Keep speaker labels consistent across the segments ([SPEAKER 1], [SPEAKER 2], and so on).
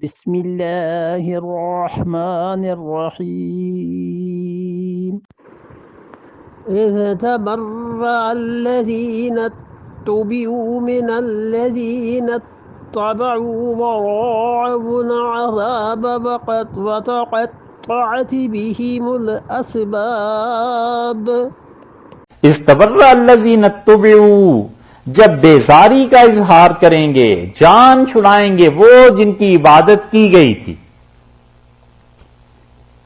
[SPEAKER 1] بسم الله الرحمن الرحيم إذ تبرأ الذين اتبعوا من الذين اتبعوا ورأوا العذاب وتقطعت بهم الأسباب
[SPEAKER 2] استبرأ الذین اتبعوا، جب بیزاری کا اظہار کریں گے، جان چھڑائیں گے وہ جن کی عبادت کی گئی تھی،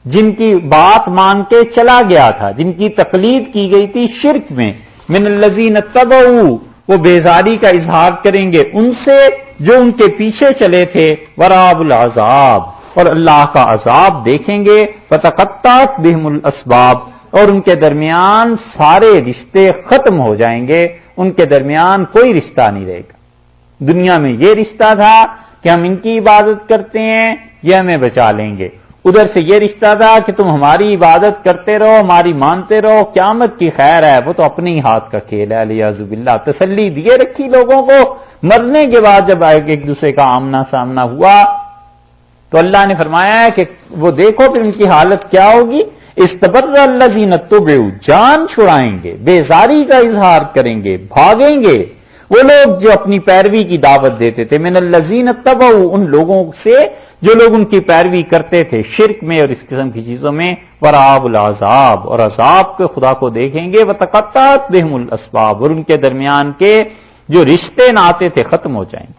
[SPEAKER 2] جن کی بات مان کے چلا گیا تھا، جن کی تقلید کی گئی تھی شرک میں، من الذین اتبعوا، وہ بیزاری کا اظہار کریں گے ان سے جو ان کے پیچھے چلے تھے، ورأوا العذاب، اور اللہ کا عذاب دیکھیں گے، فتقطعت بہم الاسباب، اور ان کے درمیان سارے رشتے ختم ہو جائیں گے، ان کے درمیان کوئی رشتہ نہیں رہے گا۔ دنیا میں یہ رشتہ تھا کہ ہم ان کی عبادت کرتے ہیں، یہ ہمیں بچا لیں گے، ادھر سے یہ رشتہ تھا کہ تم ہماری عبادت کرتے رہو، ہماری مانتے رہو، قیامت کی خیر ہے، وہ تو اپنے ہی ہاتھ کا کھیل ہے، الیاذ باللہ۔ تسلی دیے رکھی لوگوں کو، مرنے کے بعد جب ایک دوسرے کا آمنا سامنا ہوا تو اللہ نے فرمایا ہے کہ وہ دیکھو پھر ان کی حالت کیا ہوگی۔ استبرأ الذین اتبعوا، جان چھڑائیں گے، بیزاری کا اظہار کریں گے، بھاگیں گے وہ لوگ جو اپنی پیروی کی دعوت دیتے تھے، من الذین اتبعوا، ان لوگوں سے جو لوگ ان کی پیروی کرتے تھے شرک میں اور اس قسم کی چیزوں میں، ورأوا العذاب، اور عذاب کے خدا کو دیکھیں گے، وتقطعت بہم الاسباب، اور ان کے درمیان کے جو رشتے ناتے تھے ختم ہو جائیں گے۔